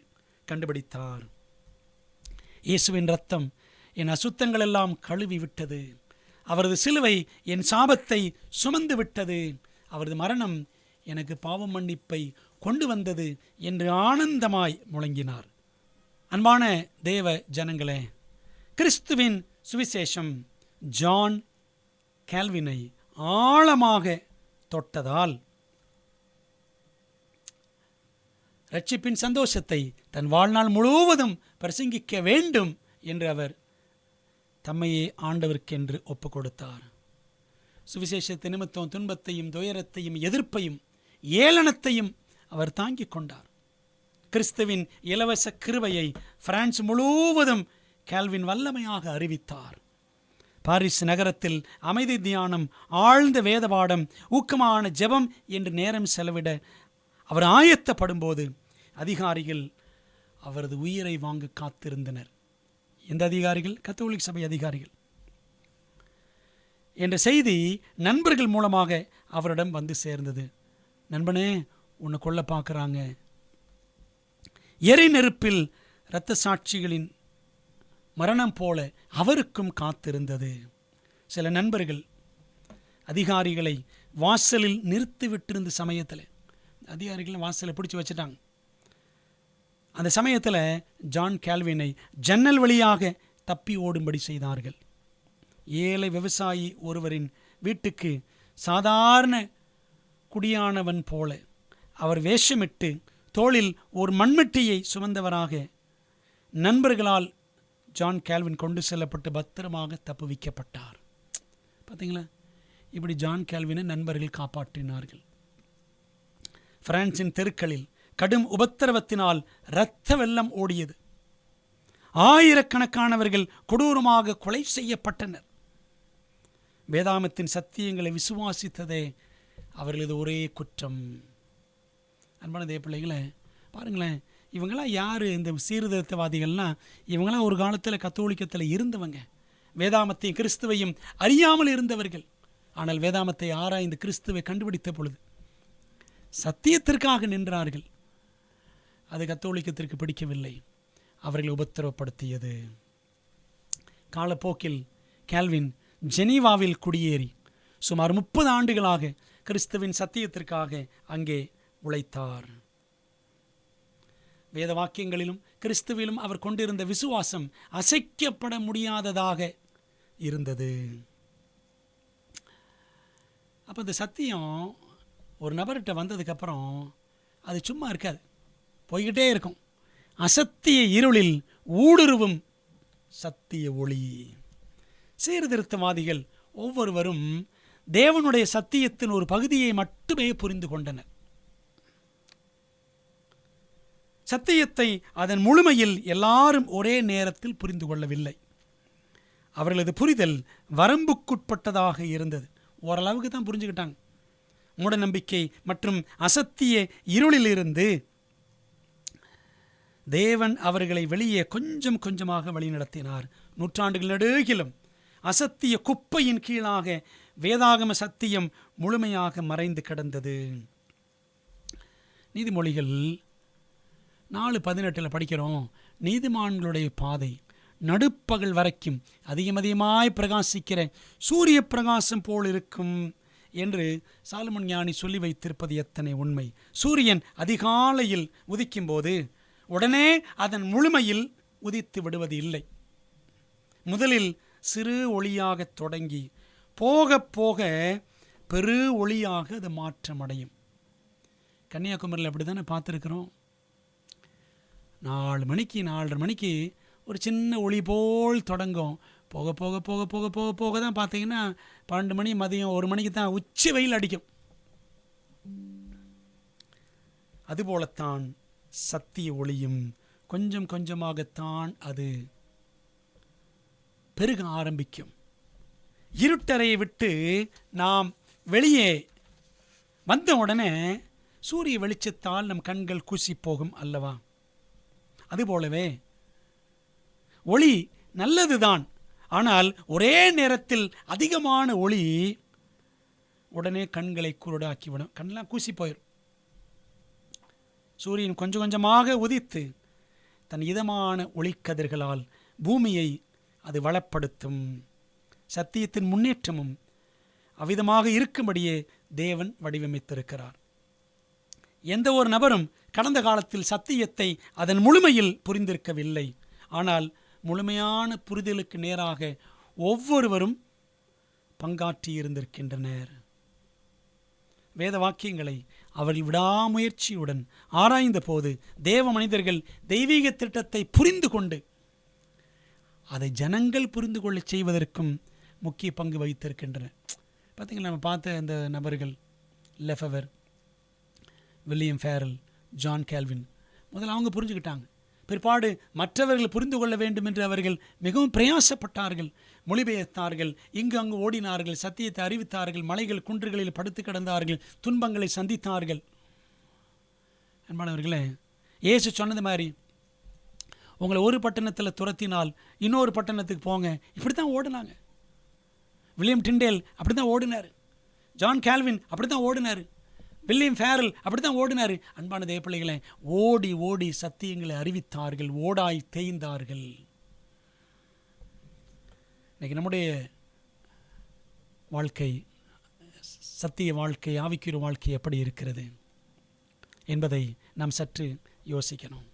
கண்டுபிடித்தார். இயேசுவின் இரத்தம் என் அசுத்தங்கள் எல்லாம் கழுவி விட்டது. அவரது சிலுவை என் சாபத்தை சுமந்து விட்டது. அவரது மரணம் எனக்கு பாவ மன்னிப்பை கொண்டு வந்தது என்று ஆனந்தமாய் முழங்கினார். அன்பான தேவ ஜனங்களே, கிறிஸ்துவின் சுவிசேஷம் ஜான் கால்வினை ஆழமாக தொட்டதால் இரட்சிப்பின் சந்தோஷத்தை தன் வாழ்நாள் முழுவதும் பிரசங்கிக்க வேண்டும் என்று அவர் தம்மையே ஆண்டவருக்கென்று ஒப்பு கொடுத்தார். சுவிசேஷத்தை நிமித்தம் துன்பத்தையும் துயரத்தையும் எதிர்ப்பையும் ஏளனத்தையும் அவர் தாங்கிக் கொண்டார். கிறிஸ்துவின் இலவச கிருபையை பிரான்ஸ் முழுவதும் கால்வின் வல்லமையாக அறிவித்தார். பாரிஸ் நகரத்தில் அமைதி தியானம், ஆழ்ந்த வேத பாடம், ஊக்கமான ஜெபம் என்று நேரம் செலவிட அவர் ஆயத்தப்படும் போது அதிகாரிகள் அவரது உயிரை வாங்க காத்திருந்தனர். எந்த அதிகாரிகள்? கத்தோலிக்க சபை அதிகாரிகள் என்ற செய்தி நண்பர்கள் மூலமாக அவரிடம் வந்து சேர்ந்தது. நண்பனே, உன்னை கொல்ல பார்க்குறாங்க. எரி நெருப்பில் இரத்த சாட்சிகளின் மரணம் போல அவருக்கும் காத்திருந்தது. சில நண்பர்கள் அதிகாரிகளை வாசலில் நிறுத்தி விட்டிருந்த சமயத்தில் அதிகாரிகளை வாசலை பிடிச்சி வச்சுட்டாங்க. அந்த சமயத்தில் ஜான் கால்வினை ஜன்னல் வழியாக தப்பி ஓடும்படி செய்தார்கள். ஏழை விவசாயி ஒருவரின் வீட்டுக்கு சாதாரண குடியானவன் போல அவர் வேஷமிட்டு தோளில் ஒரு மண்வெட்டியை சுமந்தவராக நண்பர்களால் ஜான் கால்வின் கொண்டு செல்லப்பட்டு பத்திரமாக தப்புவிக்கப்பட்டார். பார்த்தீங்களா, இப்படி ஜான் கால்வினை நண்பர்கள் காப்பாற்றினார்கள். பிரான்சின் தெருக்களில் கடும் உபத்திரவத்தினால் இரத்த வெள்ளம் ஓடியது. ஆயிரக்கணக்கானவர்கள் கொடூரமாக கொலை செய்யப்பட்டனர். வேதாகமத்தின் சத்தியங்களை விசுவாசித்ததே அவர்களது ஒரே குற்றம். அன்பான தேவ பிள்ளைகளை பாருங்களேன், இவங்களாம் யார்? இந்த சீர்திருத்தவாதிகள்லாம் இவங்களாம் ஒரு காலத்தில் கத்தோலிக்கத்தில் இருந்தவங்க, வேதாகமத்தையும் கிறிஸ்துவையும் அறியாமல் இருந்தவர்கள். ஆனால் வேதாகமத்தை ஆராய்ந்து கிறிஸ்துவை கண்டுபிடித்த பொழுது சத்தியத்திற்காக நின்றார்கள். அது கத்தோலிக்கத்திற்கு பிடிக்கவில்லை, அவர்களை உபத்திரவப்படுத்தியது. காலப்போக்கில் கால்வின் ஜெனீவாவில் குடியேறி சுமார் 30 ஆண்டுகளாக கிறிஸ்துவின் சத்தியத்திற்காக அங்கே உழைத்தார். வேத வாக்கியங்களிலும் கிறிஸ்துவிலும் அவர் கொண்டிருந்த விசுவாசம் அசைக்கப்பட முடியாததாக இருந்தது. அப்போ இந்த சத்தியம் ஒரு நபர்கிட்ட வந்ததுக்கப்புறம் அது சும்மா இருக்காது, போய்கிட்டே இருக்கும். அசத்திய இருளில் ஊடுருவும் சத்திய ஒளி. சீர்திருத்தவாதிகள் ஒவ்வொருவரும் தேவனுடைய சத்தியத்தின் ஒரு பகுதியை மட்டுமே புரிந்து கொண்டனர். சத்தியத்தை அதன் முழுமையில் எல்லாரும் ஒரே நேரத்தில் புரிந்து கொள்ளவில்லை. அவர்களது புரிதல் வரம்புக்குட்பட்டதாக இருந்தது. ஓரளவுக்கு தான் புரிஞ்சுக்கிட்டாங்க. மூட நம்பிக்கை மற்றும் அசத்திய இருளிலிருந்து தேவன் அவர்களை வெளியே கொஞ்சம் கொஞ்சமாக வழிநடத்தினார். நூற்றாண்டுகள் நடுகிலும் அசத்திய குப்பையின் கீழாக வேதாகம சத்தியம் முழுமையாக மறைந்து கிடந்தது. நீதிமொழிகள் 4:18 படிக்கிறோம், நீதிமான்களுடைய பாதை நடுப்பகல் வரைக்கும் அதிகமாய் பிரகாசிக்கிற சூரிய பிரகாசம் போல் இருக்கும் என்று சாலமோன் ஞானி சொல்லி வைத்திருப்பது எத்தனை உண்மை. சூரியன் அதிகாலையில் உதிக்கும் போது உடனே அதன் முழுமையில் உதித்து விடுவது இல்லை. முதலில் சிறு ஒளியாக தொடங்கி போக போக பெரு ஒளியாக அது மாற்றமடையும். கன்னியாகுமரியில் அப்படி தானே பார்த்துருக்குறோம். 4 மணிக்கு 4:30 மணிக்கு ஒரு சின்ன ஒளி போல் தொடங்கும். போக போக போக போக போக போக தான் பார்த்தீங்கன்னா 12 மணி மதியம் 1 மணிக்கு தான் உச்சி வெயில் அடிக்கும். அதுபோலத்தான் சத்திய ஒளியும் கொஞ்சம் கொஞ்சமாகத்தான் அது பெருக ஆரம்பிக்கும். இருட்டறையை விட்டு நாம் வெளியே வந்த உடனே சூரிய வெளிச்சத்தால் நம் கண்கள் கூசி போகும் அல்லவா? அதுபோலவே ஒளி நல்லதுதான். ஆனால் ஒரே நேரத்தில் அதிகமான ஒளி உடனே கண்களை குருடாக்கிவிடும். கண்ணெல்லாம் கூசி போயிடும். சூரியன் கொஞ்சம் கொஞ்சமாக உதித்து தன் இதமான ஒளிக்கதிர்களால் பூமியை அது வளப்படுத்தும். சத்தியத்தின் முன்னேற்றமும் அவ்விதமாக இருக்கும்படியே தேவன் வடிவமைத்திருக்கிறார். எந்த ஒரு நபரும் கடந்த காலத்தில் சத்தியத்தை அதன் முழுமையில் புரிந்திருக்கவில்லை. ஆனால் முழுமையான புரிதலுக்கு நேராக ஒவ்வொருவரும் பங்காற்றி இருந்திருக்கின்றனர். வேத வாக்கியங்களை அவர்கள் விடாமுயற்சியுடன் ஆராய்ந்த போது தேவ மனிதர்கள் தெய்வீக திட்டத்தை புரிந்து கொண்டு அதை ஜனங்கள் புரிந்து கொள்ள செய்வதற்கும் முக்கிய பங்கு வகித்திருக்கின்றனர். பார்த்தீங்களா, நம்ம பார்த்த அந்த நபர்கள் லெஃபவர், வில்லியம் ஃபேரல், ஜான் கேல்வின், முதல்ல அவங்க புரிஞ்சுக்கிட்டாங்க. பிற்பாடு மற்றவர்கள் புரிந்து கொள்ள வேண்டும் என்று அவர்கள் மிகவும் பிரயாசப்பட்டார்கள், மொழிபெயர்த்தார்கள், இங்கு அங்கு ஓடினார்கள், சத்தியத்தை அறிவித்தார்கள், மலைகள் குன்றுகளில் படுத்து கிடந்தார்கள், துன்பங்களை சந்தித்தார்கள். அன்பானவர்களே, இயேசு சொன்னது மாதிரி உங்களை ஒரு பட்டணத்தில் துரத்தினால் இன்னொரு பட்டணத்துக்கு போங்க, இப்படி தான் ஓடினாங்க. வில்லியம் டிண்டேல் அப்படி தான் ஓடினார். ஜான் கேல்வின் அப்படி தான் ஓடினார். வில்லியம் ஃபேரல் அப்படி தான் ஓடினார். அன்பான தேவப்பிள்ளைகளை, ஓடி ஓடி சத்தியங்களை அறிவித்தார்கள், ஓடாய் தேய்ந்தார்கள். இன்னைக்கு நம்முடைய வாழ்க்கை, சத்திய வாழ்க்கை, ஆவிக்குரிய வாழ்க்கை எப்படி இருக்கிறது என்பதை நாம் சற்று யோசிக்கணும்.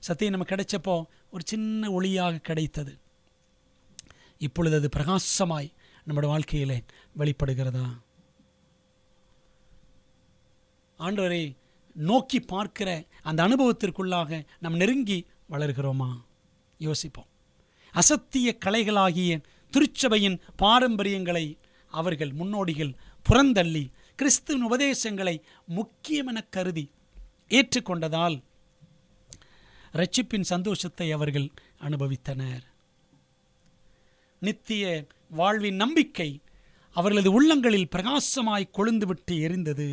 சத்தியம் நமக்கு கிடைச்சப்போ ஒரு சின்ன ஒளியாக கிடைத்தது. இப்பொழுது அது பிரகாசமாய் நம்முடைய வாழ்க்கையிலே வெளிப்படுகிறதா? ஆண்டவரை நோக்கி பார்க்கிற அந்த அனுபவத்திற்குள்ளாக நாம் நெருங்கி வளர்கிறோமா? யோசிப்போம். அசத்திய கலைகளாகிய திருச்சபையின் பாரம்பரியங்களை அவர்கள் முன்னோடிகள் புறந்தள்ளி கிறிஸ்துவின் உபதேசங்களை முக்கியமென கருதி ஏற்றுக்கொண்டதால் இரட்சிப்பின் சந்தோஷத்தை அவர்கள் அனுபவித்தனர். நித்திய வாழ்வின் நம்பிக்கை அவர்களது உள்ளங்களில் பிரகாசமாய் கொழுந்துவிட்டு எரிந்தது.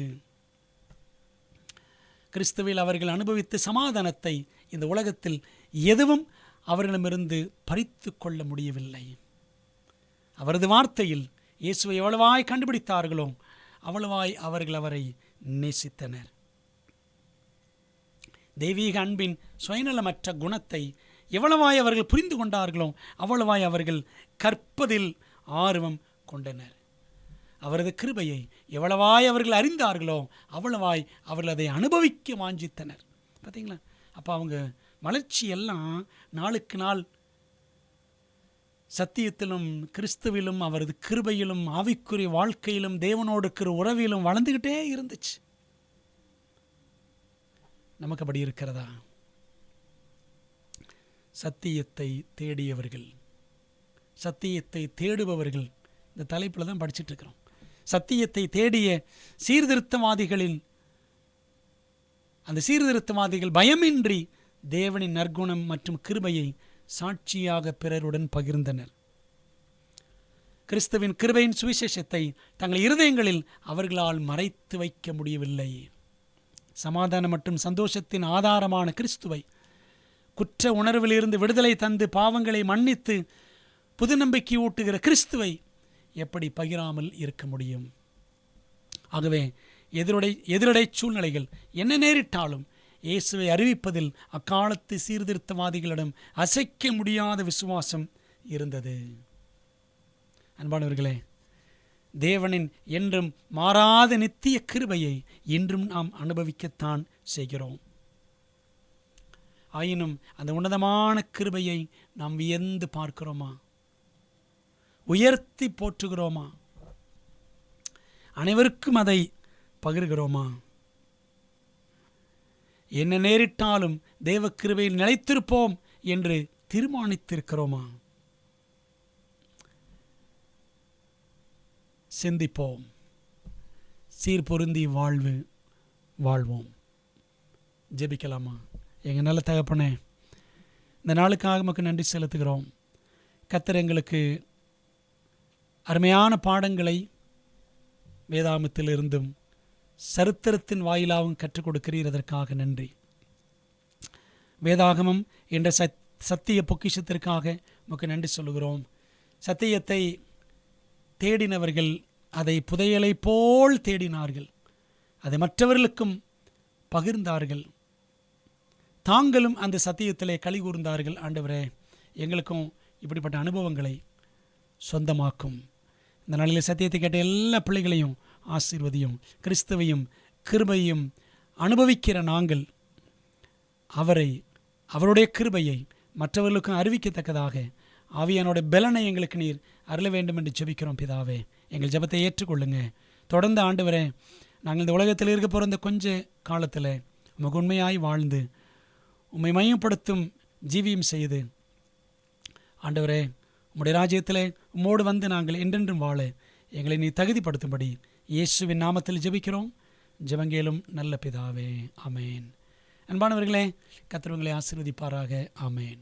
கிறிஸ்துவில் அவர்கள் அனுபவித்த சமாதானத்தை இந்த உலகத்தில் எதுவும் அவர்களிடமிருந்து பறித்து கொள்ள முடியவில்லை. அவரது வார்த்தையில் இயேசுவை எவ்வளவாய் கண்டுபிடித்தார்களோ அவ்வளவாய் அவர்கள் அவரை நேசித்தனர். தெய்வீக அன்பின் சுயநலமற்ற குணத்தை எவ்வளவாய் அவர்கள் புரிந்து கொண்டார்களோ அவ்வளவாய் அவர்கள் கற்பதில் ஆர்வம் கொண்டனர். அவரது கிருபையை எவ்வளவாய் அவர்கள் அறிந்தார்களோ அவ்வளவாய் அவர்கள் அதை அனுபவிக்க வாஞ்சித்தனர். பார்த்தீங்களா? அப்போ அவங்க வளர்ச்சி எல்லாம் நாளுக்கு நாள் சத்தியத்திலும் கிறிஸ்துவிலும் அவரது கிருபையிலும் ஆவிக்குரிய வாழ்க்கையிலும் தேவனோடு இருக்கிற உறவிலும் வளர்ந்துக்கிட்டே இருந்துச்சு. நமக்கு அப்படி இருக்கிறதா? சத்தியத்தை தேடியவர்கள், சத்தியத்தை தேடுபவர்கள், இந்த தலைப்பில் தான் படிச்சுட்டு இருக்கிறோம். சத்தியத்தை தேடிய சீர்திருத்தவாதிகளில் அந்த சீர்திருத்தவாதிகள் பயமின்றி தேவனின் நற்குணம் மற்றும் கிருபையை சாட்சியாக பிறருடன் பகிர்ந்தனர். கிறிஸ்துவின் கிருபையின் சுவிசேஷத்தை தங்கள் இருதயங்களில் அவர்களால் மறைத்து வைக்க முடியவில்லை. சமாதானம் மற்றும் சந்தோஷத்தின் ஆதாரமான கிறிஸ்துவை, குற்ற உணர்விலிருந்து விடுதலை தந்து பாவங்களை மன்னித்து புது நம்பிக்கை ஊட்டுகிற கிறிஸ்துவை எப்படி பகிராமல் இருக்க முடியும்? ஆகவே எதிரடை சூழ்நிலைகள் என்ன நேரிட்டாலும் இயேசுவை அறிவிப்பதில் அக்காலத்து சீர்திருத்தவாதிகளிடம் அசைக்க முடியாத விசுவாசம் இருந்தது. அன்பானவர்களே, தேவனின் என்றும் மாறாத நித்திய கிருபையை இன்றும் நாம் அனுபவிக்கத்தான் செய்கிறோம். ஆயினும் அந்த உன்னதமான கிருபையை நாம் வியந்து பார்க்கிறோமா? உயர்த்தி போற்றுகிறோமா? அனைவருக்கும் அதை பகிர்கிறோமா? என்ன நேரிட்டாலும் தேவ கிருபையில் நிலைத்திருப்போம் என்று தீர்மானித்திருக்கிறோமா? சிந்திப்போம். சீர்பொருந்தி வாழ்வோம். ஜெபிக்கலாமா? எங்கள் நல்ல தகப்பனே, இந்த நாளுக்காக நமக்கு நன்றி செலுத்துகிறோம். கர்த்தர் எங்களுக்கு அருமையான பாடங்களை வேதாகமத்திலிருந்தும் சரித்திரத்தின் வாயிலாகவும் கற்றுக் கொடுக்கிறீர். அதற்காக நன்றி. வேதாகமம் என்ற சத்திய பொக்கிஷத்திற்காக நமக்கு நன்றி சொல்லுகிறோம். சத்தியத்தை தேடினவர்கள் அதை புதையலை போல் தேடினார்கள். அதை மற்றவர்களுக்கும் பகிர்ந்தார்கள். தாங்களும் அந்த சத்தியத்திலே களி கூர்ந்தார்கள். ஆண்டவரே, எங்களுக்கும் இப்படிப்பட்ட அனுபவங்களை சொந்தமாக்கும். இந்த நாளில் சத்தியத்தை கேட்ட எல்லா பிள்ளைகளையும் ஆசீர்வதியும். கிறிஸ்துவையும் கிருபையும் அனுபவிக்கிற நாங்கள் அவருடைய கிருபையை மற்றவர்களுக்கும் அறிவிக்கத்தக்கதாக ஆவியானோட பலனை எங்களுக்கு நீர் அருள வேண்டும் என்று ஜெபிக்கிறோம். பிதாவே, எங்கள் ஜெபத்தை ஏற்றுக்கொள்ளுங்க. தொடர்ந்து ஆண்டவரே, நாங்கள் இந்த உலகத்தில் இருக்க போகிற இந்த கொஞ்ச காலத்தில் உமக்கு உண்மையாய் வாழ்ந்து உம்மை மையப்படுத்தும் ஜீவியம் செய்து ஆண்டவரே, உம்முடைய ராஜ்யத்திலே உம்மோடு வந்து நாங்கள் என்றென்றும் வாழ எங்களை நீ தகுதிப்படுத்தும்படி இயேசுவின் நாமத்தில் ஜெபிக்கிறோம். ஜெபங்கேலும் நல்ல பிதாவே, ஆமேன். அன்பானவர்களே, கர்த்தர் உங்களை ஆசீர்வதிப்பாராக. ஆமேன்.